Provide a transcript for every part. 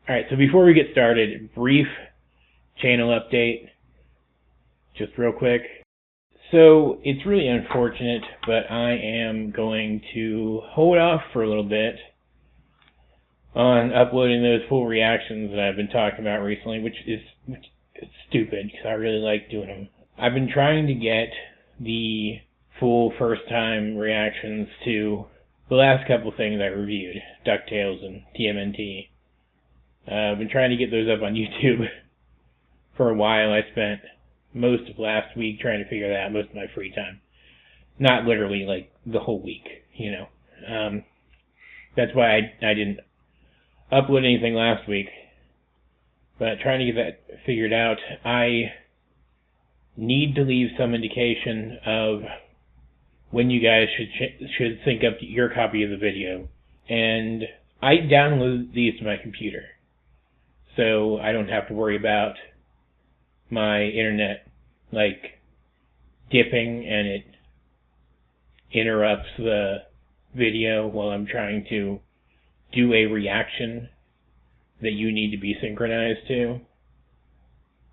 Alright, so before we get started, brief channel update, just real quick. So, it's really unfortunate, but I am going to hold off for a little bit on uploading those full reactions that I've been talking about recently, which is stupid, because I really like doing them. I've been trying to get the full first-time reactions to the last couple things I reviewed, DuckTales and TMNT. I've been trying to get those up on YouTube for a while. I spent most of last week trying to figure that out, most of my free time. Not literally, like, the whole week, you know. That's why I didn't upload anything last week. But trying to get that figured out, I need to leave some indication of when you guys should sync up your copy of the video. And I download these to my computer, so I don't have to worry about my internet, like, dipping and it interrupts the video while I'm trying to do a reaction that you need to be synchronized to.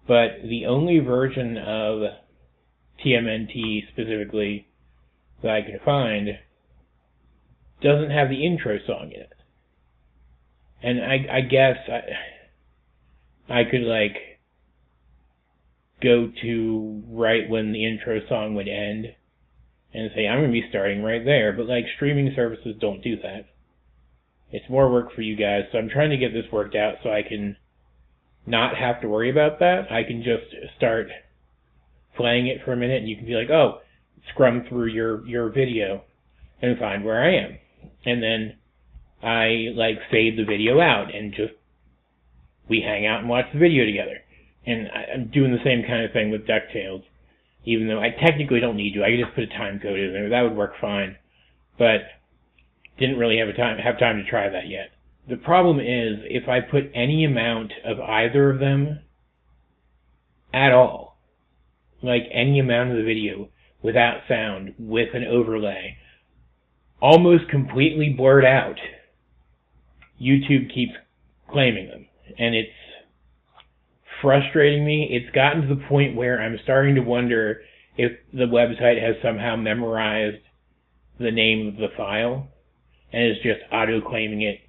But the only version of TMNT specifically that I can find doesn't have the intro song in it. And I guess I could, like, go to right when the intro song would end and say, I'm going to be starting right there. But, like, streaming services don't do that. It's more work for you guys, so I'm trying to get this worked out so I can not have to worry about that. I can just start playing it for a minute, and you can be like, oh, scrum through your video and find where I am. And then I, like, fade the video out, and just we hang out and watch the video together. And I'm doing the same kind of thing with DuckTales, even though I technically don't need to. I could just put a time code in there. That would work fine. But didn't really have time to try that yet. The problem is, if I put any amount of either of them at all, like any amount of the video without sound, with an overlay, almost completely blurred out, YouTube keeps claiming them. And it's frustrating me. It's gotten to the point where I'm starting to wonder if the website has somehow memorized the name of the file and is just auto-claiming it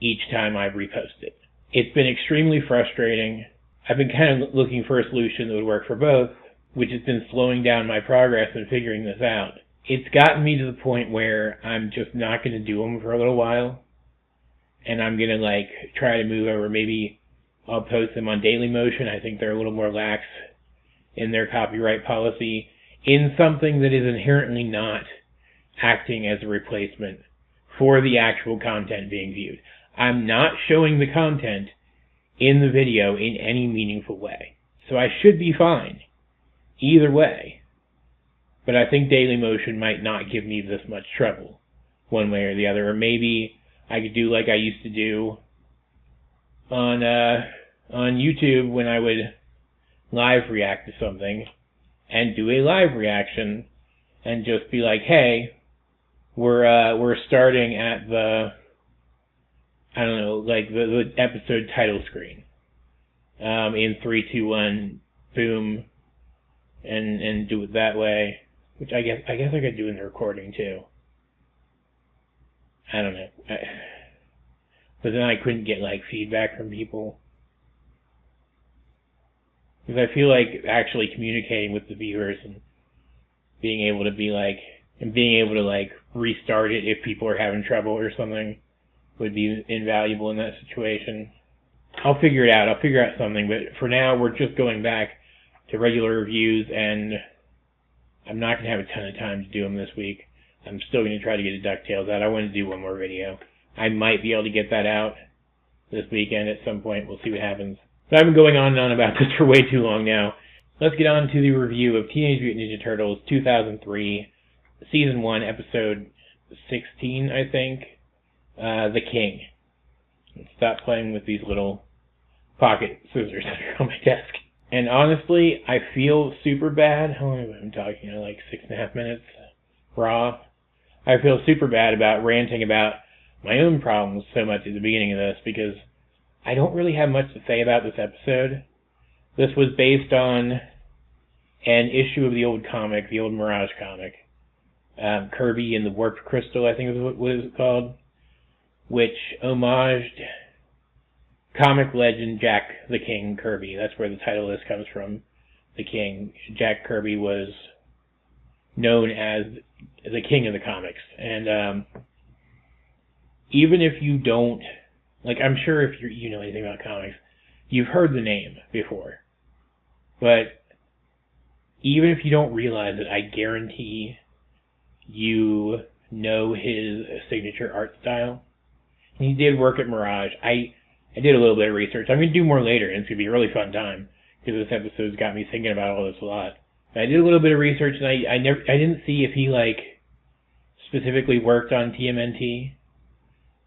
each time I repost it. It's been extremely frustrating. I've been kind of looking for a solution that would work for both, which has been slowing down my progress in figuring this out. It's gotten me to the point where I'm just not going to do them for a little while, and I'm going to, like, try to move over. Maybe I'll post them on Dailymotion. I think they're a little more lax in their copyright policy, in something that is inherently not acting as a replacement for the actual content being viewed. I'm not showing the content in the video in any meaningful way. So I should be fine either way. But I think Dailymotion might not give me this much trouble one way or the other. Or maybe I could do like I used to do on YouTube when I would live react to something and do a live reaction and just be like, hey, we're starting at the, I don't know, like the episode title screen. In 3, 2, 1, boom, and do it that way. Which I guess I could do in the recording too. I don't know. But then I couldn't get, like, feedback from people. Because I feel like actually communicating with the viewers and being able to be like, and being able to, like, restart it if people are having trouble or something would be invaluable in that situation. I'll figure it out. I'll figure out something. But for now, we're just going back to regular reviews, and I'm not going to have a ton of time to do them this week. I'm still going to try to get a DuckTales out. I want to do one more video. I might be able to get that out this weekend at some point. We'll see what happens. But I've been going on and on about this for way too long now. Let's get on to the review of Teenage Mutant Ninja Turtles 2003, Season 1, Episode 16, I think. The King. Let's stop playing with these little pocket scissors that are on my desk. And honestly, I feel super bad. How long have I been talking? Like 6.5 minutes raw. I feel super bad about ranting about my own problems so much at the beginning of this, because I don't really have much to say about this episode. This was based on an issue of the old comic, the old Mirage comic. Kirby and the Warped Crystal, I think is what it was called, which homaged comic legend Jack the King Kirby. That's where the title of this comes from. The King. Jack Kirby was known as the king of the comics. And even if you don't, like, I'm sure if you know anything about comics, you've heard the name before. But even if you don't realize it, I guarantee you know his signature art style. He did work at Mirage. I did a little bit of research. I'm going to do more later, and it's going to be a really fun time, because this episode's got me thinking about all this a lot. But I did a little bit of research, and I didn't see if he, like, specifically worked on TMNT,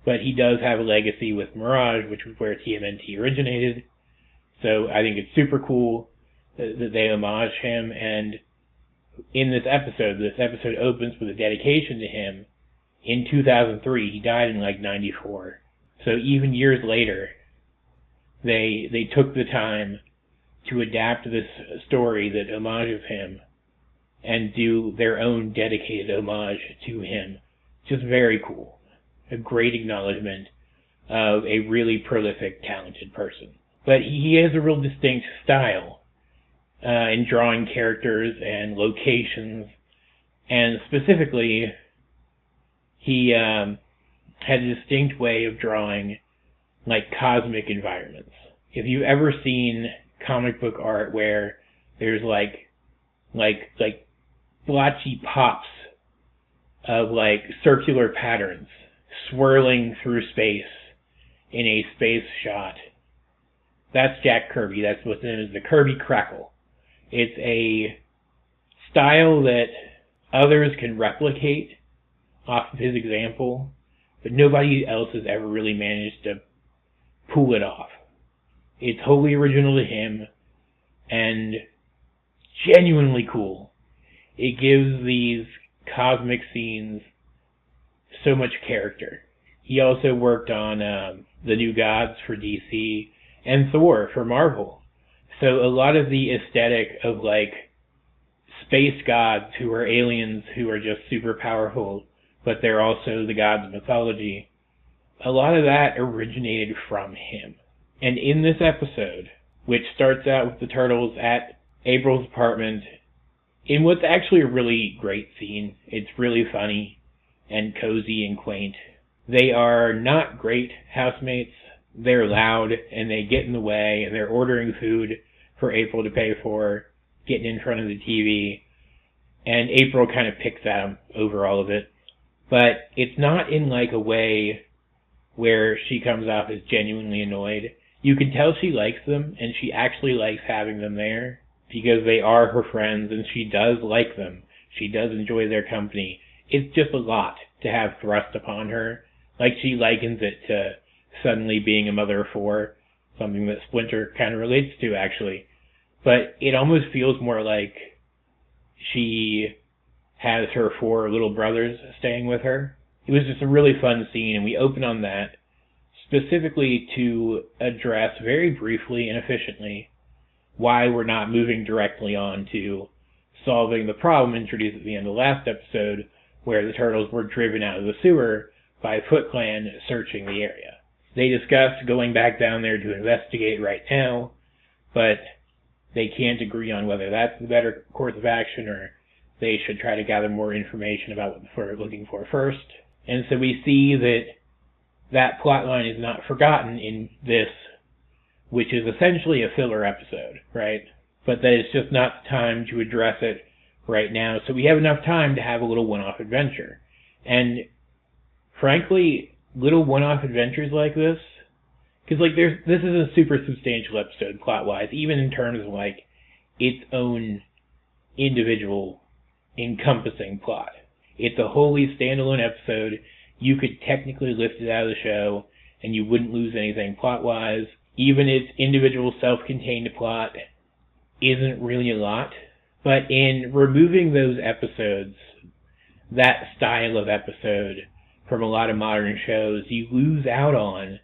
but he does have a legacy with Mirage, which was where TMNT originated. So I think it's super cool that they homage him, and in this episode opens with a dedication to him in 2003. He died in, like, 94. So even years later, they took the time to adapt this story that homages him and do their own dedicated homage to him. Just very cool. A great acknowledgement of a really prolific, talented person. But he has a real distinct style in drawing characters and locations, and specifically, he had a distinct way of drawing, like, cosmic environments. If you've ever seen comic book art where there's like blotchy pops of, like, circular patterns swirling through space in a space shot, that's Jack Kirby. That's what's known as the Kirby Crackle. It's a style that others can replicate off of his example, but nobody else has ever really managed to pull it off. It's wholly original to him and genuinely cool. It gives these cosmic scenes so much character. He also worked on the New Gods for DC and Thor for Marvel. So a lot of the aesthetic of, like, space gods who are aliens who are just super powerful, but they're also the gods of mythology, a lot of that originated from him. And in this episode, which starts out with the turtles at April's apartment, in what's actually a really great scene, it's really funny and cozy and quaint. They are not great housemates. They're loud, and they get in the way, and they're ordering food for April to pay for, getting in front of the TV, and April kind of picks at them over all of it. But it's not in, like, a way where she comes off as genuinely annoyed. You can tell she likes them, and she actually likes having them there, because they are her friends, and she does like them. She does enjoy their company. It's just a lot to have thrust upon her. Like, she likens it to suddenly being a mother of four, something that Splinter kind of relates to, actually. But it almost feels more like she has her four little brothers staying with her. It was just a really fun scene, and we open on that specifically to address very briefly and efficiently why we're not moving directly on to solving the problem introduced at the end of the last episode, where the turtles were driven out of the sewer by Foot Clan searching the area. They discussed going back down there to investigate right now, but they can't agree on whether that's the better course of action or they should try to gather more information about what we're looking for first. And so we see that plotline is not forgotten in this, which is essentially a filler episode, right? But that it's just not the time to address it right now, so we have enough time to have a little one-off adventure. And frankly, little one-off adventures like this, because, like, this is a super substantial episode plot-wise, even in terms of, like, its own individual encompassing plot. It's a wholly standalone episode. You could technically lift it out of the show, and you wouldn't lose anything plot-wise. Even its individual self-contained plot isn't really a lot. But in removing those episodes, that style of episode, from a lot of modern shows, you lose out on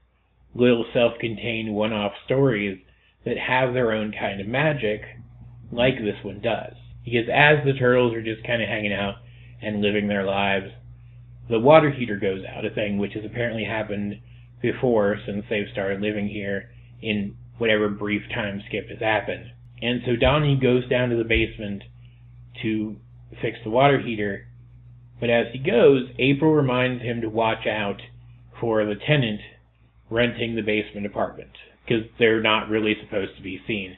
little self-contained one-off stories that have their own kind of magic, like this one does. Because as the turtles are just kind of hanging out and living their lives, the water heater goes out, a thing which has apparently happened before since they've started living here in whatever brief time skip has happened. And so Donnie goes down to the basement to fix the water heater, but as he goes, April reminds him to watch out for the tenant renting the basement apartment, because they're not really supposed to be seen.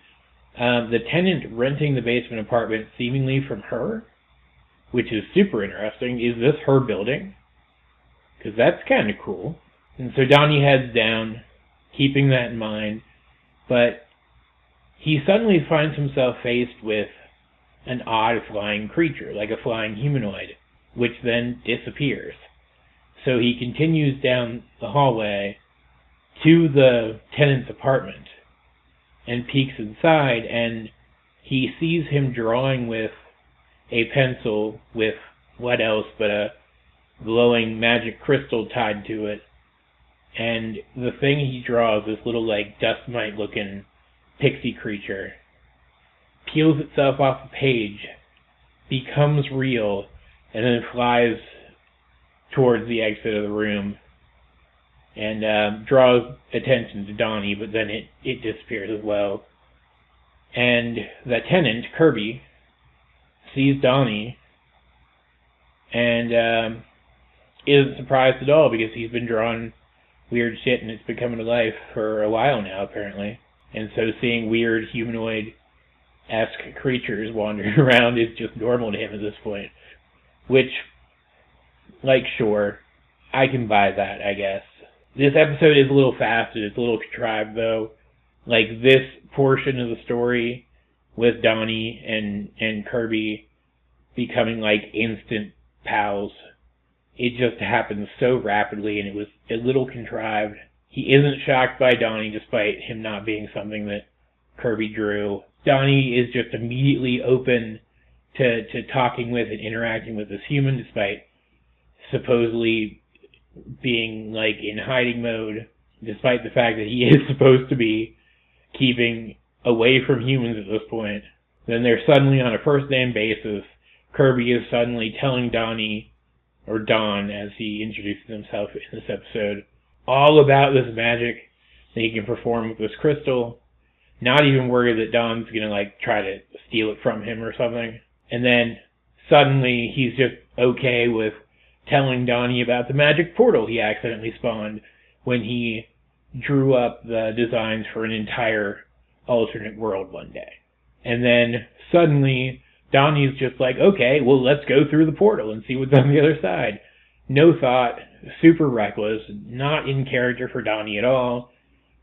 The tenant renting the basement apartment seemingly from her, which is super interesting. Is this her building? Because that's kind of cool. And so Donnie heads down, keeping that in mind, but he suddenly finds himself faced with an odd flying creature, like a flying humanoid, which then disappears. So he continues down the hallway to the tenant's apartment and peeks inside, and he sees him drawing with a pencil with what else but a glowing magic crystal tied to it. And the thing he draws, this little like dust mite looking pixie creature, peels itself off the page, becomes real, and then flies towards the exit of the room and draws attention to Donnie, but then it disappears as well. And the tenant, Kirby, sees Donnie and isn't surprised at all, because he's been drawing weird shit and it's been coming to life for a while now, apparently. And so seeing weird humanoid-esque creatures wandering around is just normal to him at this point. Which, like, sure, I can buy that, I guess. This episode is a little fast, it's a little contrived, though. Like, this portion of the story with Donnie and Kirby becoming, like, instant pals, it just happens so rapidly, and it was a little contrived. He isn't shocked by Donnie, despite him not being something that Kirby drew. Donnie is just immediately open to talking with and interacting with this human, despite supposedly being, like, in hiding mode, despite the fact that he is supposed to be keeping away from humans at this point. Then they're suddenly on a first-name basis. Kirby is suddenly telling Donnie, or Don, as he introduces himself in this episode, all about this magic that he can perform with this crystal, not even worried that Don's gonna, like, try to steal it from him or something. And then, suddenly, he's just okay with telling Donnie about the magic portal he accidentally spawned when he drew up the designs for an entire alternate world one day. And then, suddenly, Donnie's just like, okay, well, let's go through the portal and see what's on the other side. No thought, super reckless, not in character for Donnie at all,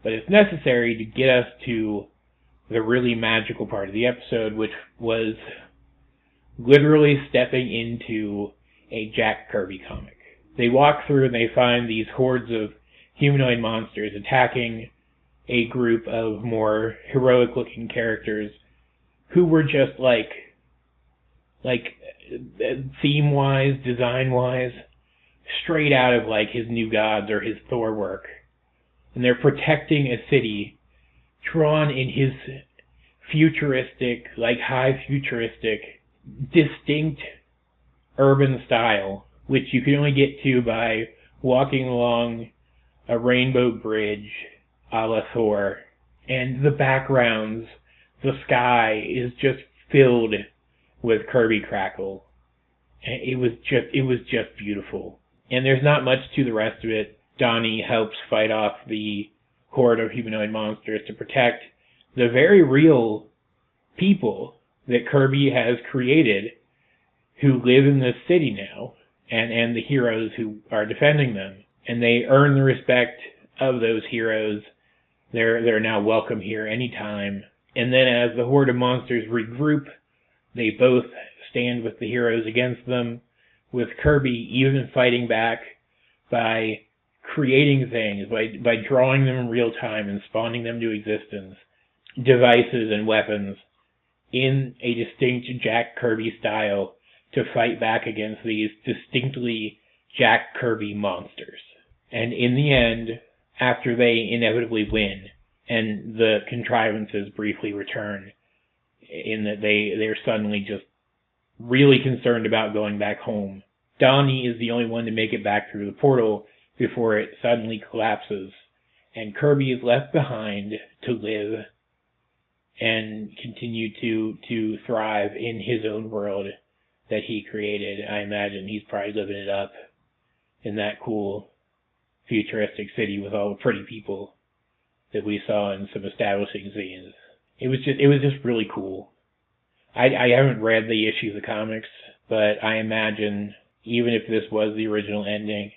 but it's necessary to get us to the really magical part of the episode, which was literally stepping into a Jack Kirby comic. They walk through and they find these hordes of humanoid monsters attacking a group of more heroic-looking characters who were just like theme-wise, design-wise, straight out of like his New Gods or his Thor work. And they're protecting a city drawn in his futuristic, like high futuristic, distinct urban style, which you can only get to by walking along a rainbow bridge a la Thor. And the backgrounds, the sky is just filled with Kirby crackle. And it was just beautiful. And there's not much to the rest of it. Donnie helps fight off the horde of humanoid monsters to protect the very real people that Kirby has created who live in this city now, and the heroes who are defending them. And they earn the respect of those heroes. They're now welcome here anytime. And then as the horde of monsters regroup, they both stand with the heroes against them, with Kirby even fighting back by creating things, by drawing them in real time and spawning them to existence, devices and weapons, in a distinct Jack Kirby style to fight back against these distinctly Jack Kirby monsters. And in the end, after they inevitably win, and the contrivances briefly return, in that they're suddenly just really concerned about going back home. Donnie is the only one to make it back through the portal before it suddenly collapses, and Kirby is left behind to live and continue to thrive in his own world that he created. I imagine he's probably living it up in that cool futuristic city with all the pretty people that we saw in some establishing scenes. It was just really cool. I haven't read the issue of the comics, but I imagine even if this was the original ending,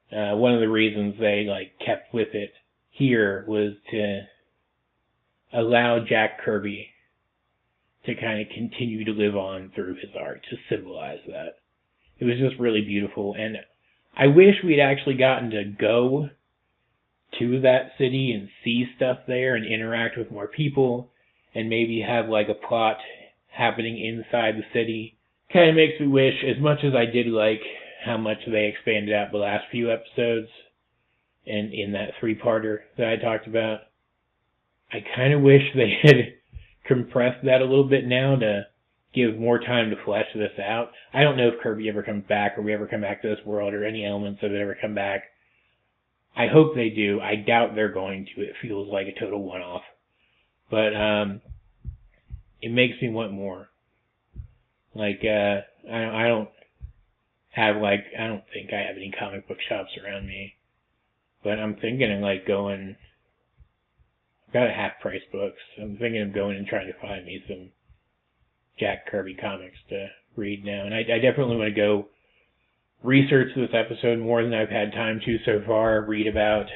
one of the reasons they kept with it here was to allow Jack Kirby to kind of continue to live on through his art, to symbolize that. It was just really beautiful, and I wish we'd actually gotten to go to that city and see stuff there and interact with more people and maybe have a plot happening inside the city. Kind of makes me wish, as much as I did like how much they expanded out the last few episodes and in that 3-parter that I talked about, I kind of wish they had compressed that a little bit now to give more time to flesh this out. I don't know if Kirby ever comes back or we ever come back to this world or any elements of it ever come back. I hope they do. I doubt they're going to. It feels like a total one-off. But it makes me want more. I don't think I have any comic book shops around me. But I'm thinking of going. I've got a half-price books. I'm thinking of going and trying to find me some Jack Kirby comics to read now. And I definitely want to go research this episode more than I've had time to so far, read about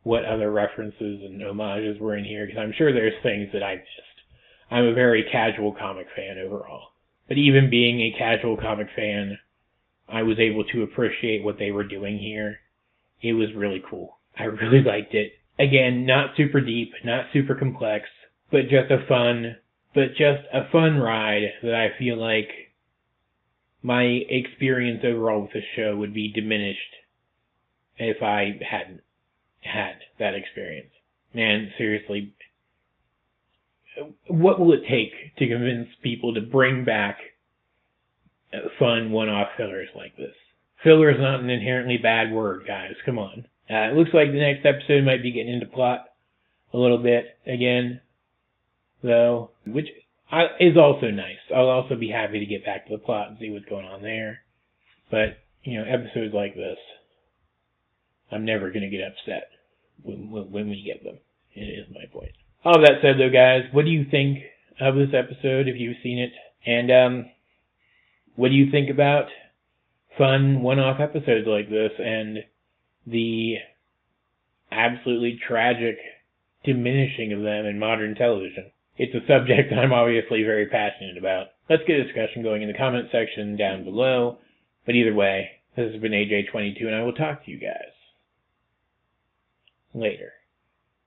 what other references and homages were in here, because I'm sure there's things that I missed. I'm a very casual comic fan overall. But even being a casual comic fan, I was able to appreciate what they were doing here. It was really cool. I really liked it. Again, not super deep, not super complex, but just a fun ride that I feel like my experience overall with the show would be diminished if I hadn't had that experience. Man, seriously, what will it take to convince people to bring back fun one-off fillers like this? Filler is not an inherently bad word, guys. Come on. It looks like the next episode might be getting into plot a little bit again, though, which is also nice. I'll also be happy to get back to the plot and see what's going on there. But, episodes like this, I'm never going to get upset when we get them. It is my point. All that said, though, guys, what do you think of this episode, if you've seen it? And what do you think about fun one-off episodes like this and the absolutely tragic diminishing of them in modern television? It's a subject I'm obviously very passionate about. Let's get a discussion going in the comment section down below. But either way, this has been AJ22, and I will talk to you guys later.